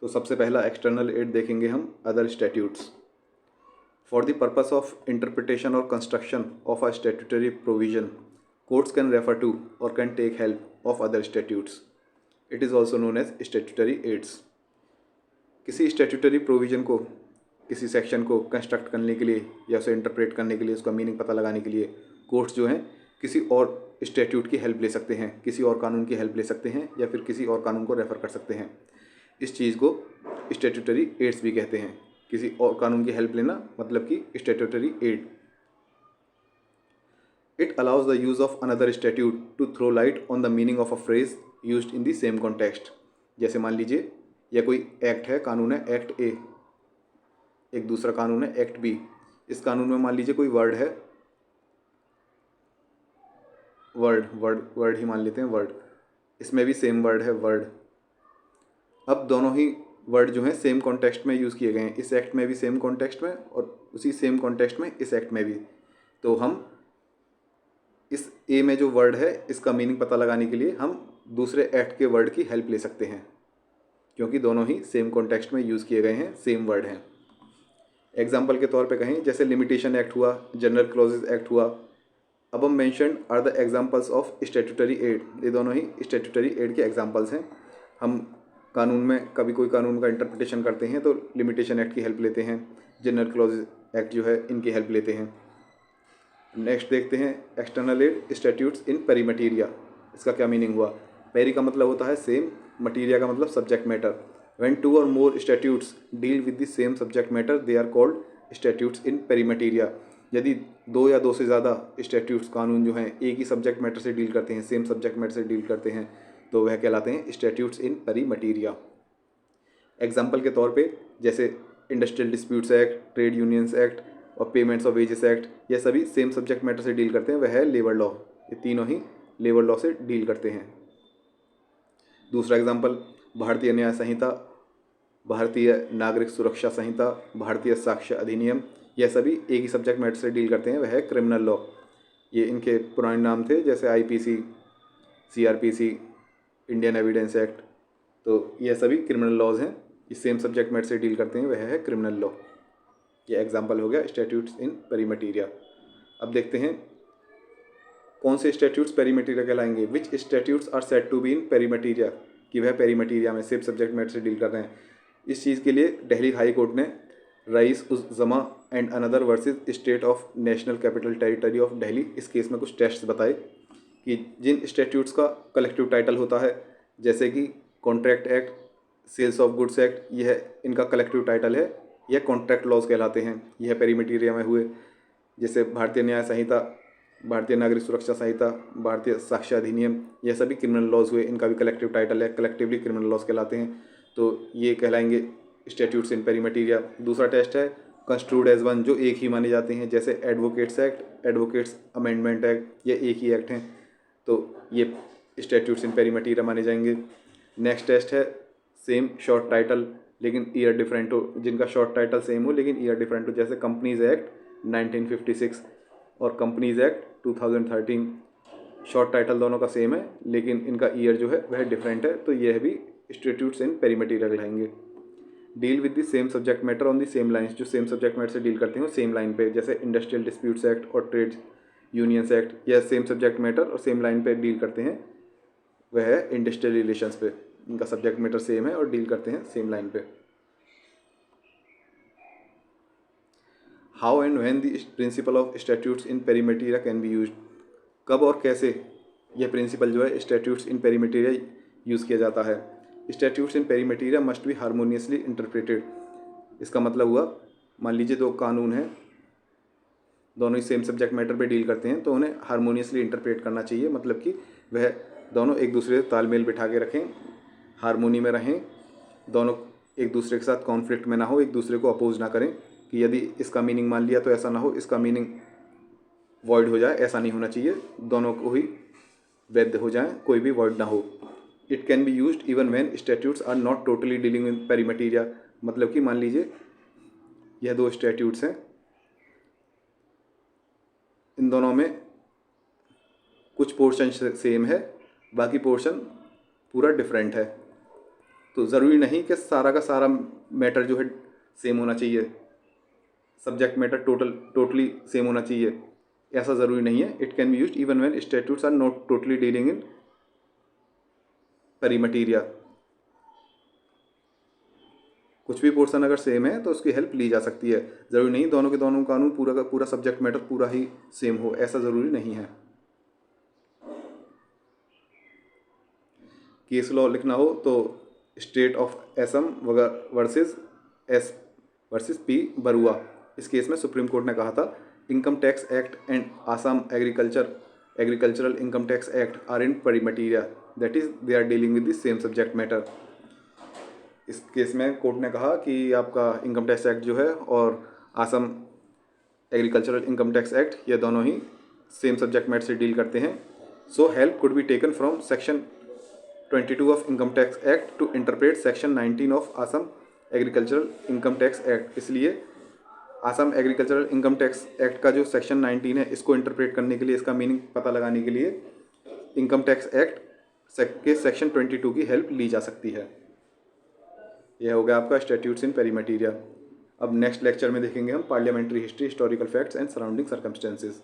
तो सबसे पहला एक्सटर्नल एड देखेंगे हम, other statutes. For the purpose of interpretation और construction of a statutory provision, courts can refer to और can take help of other statutes. It is also known as statutory aids. किसी statutory provision को, किसी section को construct करने के लिए या उसे इंटरप्रेट करने के लिए, उसका मीनिंग पता लगाने के लिए कोर्ट्स जो हैं किसी और स्टैट्यूट की हेल्प ले सकते हैं, किसी और कानून की हेल्प ले सकते हैं, या फिर किसी और कानून को रेफ़र कर सकते हैं। इस चीज़ को स्टैट्यूटरी एड्स भी कहते हैं। किसी और कानून की हेल्प लेना मतलब कि statutory aid. It allows the use of another statute to throw light on the meaning of a phrase used in the same context. जैसे मान लीजिए या कोई एक्ट है, कानून है एक्ट ए, एक दूसरा कानून है एक्ट बी। इस कानून में मान लीजिए कोई वर्ड है, वर्ड वर्ड वर्ड ही मान लेते हैं, वर्ड। इसमें भी सेम वर्ड है वर्ड। अब दोनों ही वर्ड जो हैं सेम कॉन्टेक्स्ट में यूज़ किए गए हैं, इस एक्ट में भी सेम कॉन्टेक्स्ट में और उसी सेम कॉन्टेक्स्ट में इस एक्ट में भी। तो हम इस ए में जो वर्ड है इसका मीनिंग पता लगाने के लिए हम दूसरे एक्ट के वर्ड की हेल्प ले सकते हैं, क्योंकि दोनों ही सेम कॉन्टेक्स्ट में यूज़ किए गए हैं, सेम वर्ड हैं। एग्जाम्पल के तौर पे कहें, जैसे लिमिटेशन एक्ट हुआ, जनरल क्लॉजेज एक्ट हुआ। अब हम mentioned are the examples of statutory aid. ये दोनों ही स्टैट्यूटरी एड के एग्जाम्पल्स हैं। हम कानून में कभी कोई कानून का इंटरप्रिटेशन करते हैं तो लिमिटेशन एक्ट की हेल्प लेते हैं, जनरल क्लॉजेज एक्ट जो है इनकी हेल्प लेते हैं। नेक्स्ट देखते हैं एक्सटर्नल एड स्टैट्यूट्स इन पेरीमटीरिया। इसका क्या मीनिंग हुआ? पेरी का मतलब होता है सेम, मटीरिया का मतलब subject matter. When two or more statutes deal with the same subject matter they are called statutes in pari materia. यदि दो या दो से ज़्यादा स्टैट्यूट्स, कानून जो हैं एक ही सब्जेक्ट मैटर से डील करते हैं, सेम सब्जेक्ट मैटर से डील करते हैं, तो वह कहलाते हैं स्टैट्यूट्स इन पेरीमटीरिया। एग्जाम्पल के तौर पे जैसे industrial disputes act, trade unions act और पेमेंट्स ऑफ वेजेस एक्ट, ये सभी सेम सब्जेक्ट मैटर से डील करते हैं, वह है लेबर लॉ। ये तीनों ही लेबर लॉ से डील करते हैं। दूसरा एग्जाम्पल, भारतीय न्याय संहिता, भारतीय नागरिक सुरक्षा संहिता, भारतीय साक्ष्य अधिनियम, यह सभी एक ही सब्जेक्ट मैटर से डील करते हैं, वह है क्रिमिनल लॉ। ये इनके पुराने नाम थे, जैसे IPC, CrPC, Indian evidence act. तो यह सभी क्रिमिनल लॉज हैं, इस सेम सब्जेक्ट मैटर से डील करते हैं, वह है क्रिमिनल लॉ। ये एग्जाम्पल हो गया स्टैट्यूट्स इन पेरीमटीरिया। अब देखते हैं कौन से स्टैट्यूट्स पेरीमटीरिया कहलाएंगे। Which statutes are said to be in pari materia, कि वह पेरीमटीरिया में सेम सब्जेक्ट मैटर से डील कर रहे हैं। इस चीज़ के लिए दिल्ली हाई कोर्ट ने Rais uz Zama and another versus state of national capital territory of Delhi, इस केस में कुछ टेस्ट्स बताए कि जिन स्टैट्यूट्स का कलेक्टिव टाइटल होता है, जैसे कि contract act, sales of goods act, यह इनका कलेक्टिव टाइटल है, यह कॉन्ट्रैक्ट लॉज कहलाते हैं, यह पेरीमटीरिया में हुए। जैसे भारतीय न्याय संहिता, भारतीय नागरिक सुरक्षा संहिता, भारतीय साक्ष्य अधिनियम, यह सभी क्रिमिनल लॉज हुए, इनका भी कलेक्टिव टाइटल है, कलेक्टिवली क्रिमिनल लॉज कहलाते हैं। तो ये कहलाएंगे स्टैट्यूट्स इन पेरीमटीरिया। दूसरा टेस्ट है कंस्ट्रूड एज वन, जो एक ही माने जाते हैं, जैसे advocates act, advocates amendment act, ये एक ही एक्ट हैं, तो ये स्टैट्यूट्स इन पेरीमटीरिया माने जाएंगे। नेक्स्ट टेस्ट है सेम शॉर्ट टाइटल लेकिन ईयर डिफरेंट हो, जिनका शॉर्ट टाइटल सेम हो लेकिन ईयर डिफरेंट हो, जैसे कंपनीज एक्ट 1956 और कंपनीज एक्ट 2013। शॉर्ट टाइटल दोनों का सेम है लेकिन इनका ईयर जो है वह डिफरेंट है, तो यह भी स्टैट्यूट्स इन पेरीमटीरिया कहलाएंगे। Deal with the same subject matter on the same lines, जो सेम सब्जेक्ट मैटर से डील करते हैं सेम लाइन पे, जैसे इंडस्ट्रियल डिस्प्यूट्स एक्ट और ट्रेड यूनियंस एक्ट, यह सेम सब्जेक्ट मैटर और सेम लाइन पे डील करते हैं, वह है इंडस्ट्रियल रिलेशंस पे, इनका सब्जेक्ट मैटर सेम है और डील करते हैं सेम लाइन पे। How and when the principle of statutes in pari materia can be used, कब और कैसे यह प्रिंसिपल जो है स्टैट्यूट्स इन पेरीमटीरिया यूज़ किया जाता है। Statutes in pari materia must be harmoniously interpreted. इसका मतलब हुआ, मान लीजिए दो कानून हैं, दोनों ही सेम सब्जेक्ट मैटर पे डील करते हैं, तो उन्हें हारमोनियसली इंटरप्रेट करना चाहिए, मतलब कि वह दोनों एक दूसरे से तालमेल बिठा के रखें, हारमोनी में रहें, दोनों एक दूसरे के साथ कॉन्फ्लिक्ट में ना हो, एक दूसरे को अपोज ना करें कि यदि इसका मीनिंग मान लिया तो ऐसा ना हो, इसका मीनिंग वॉइड हो जाए, ऐसा नहीं होना चाहिए, दोनों को ही वैध हो जाए, कोई भी वॉइड ना हो। It can be used even when statutes are not totally dealing with pari materia, मतलब कि मान लीजिए यह दो स्टैट्यूट्स हैं, इन दोनों में कुछ पोर्शन सेम है, बाकी पोर्शन पूरा डिफरेंट है, तो ज़रूरी नहीं कि सारा का सारा मैटर जो है सेम होना चाहिए, सब्जेक्ट मैटर टोटली सेम होना चाहिए, ऐसा ज़रूरी नहीं है। It can be used even when statutes are not totally dealing in pari materia. कुछ भी पोर्शन अगर सेम है तो उसकी हेल्प ली जा सकती है। ज़रूरी नहीं दोनों के दोनों कानून पूरा का पूरा सब्जेक्ट मैटर पूरा ही सेम हो, ऐसा ज़रूरी नहीं है। केस लॉ लिखना हो तो state of Assam versus P Barua. इस केस में सुप्रीम कोर्ट ने कहा था income tax act and Assam agricultural income tax act are in pari materia, that is they are dealing with the same subject matter. इस केस में कोर्ट ने कहा कि आपका इनकम टैक्स एक्ट जो है और Assam agricultural income tax act ये दोनों ही सेम सब्जेक्ट मैटर से डील करते हैं। So help could be taken from section 22 of income tax act to interpret section 19 of Assam agricultural income tax act. इसलिए Assam agricultural income tax act का जो section 19 है इसको इंटरप्रेट करने के लिए, इसका मीनिंग पता लगाने के लिए इनकम टैक्स एक्ट के सेक्शन 22 की हेल्प ली जा सकती है। यह हो गया आपका स्टैट्यूट्स इन पेरीमटीरिया। अब नेक्स्ट लेक्चर में देखेंगे हम parliamentary history, historical facts and surrounding circumstances.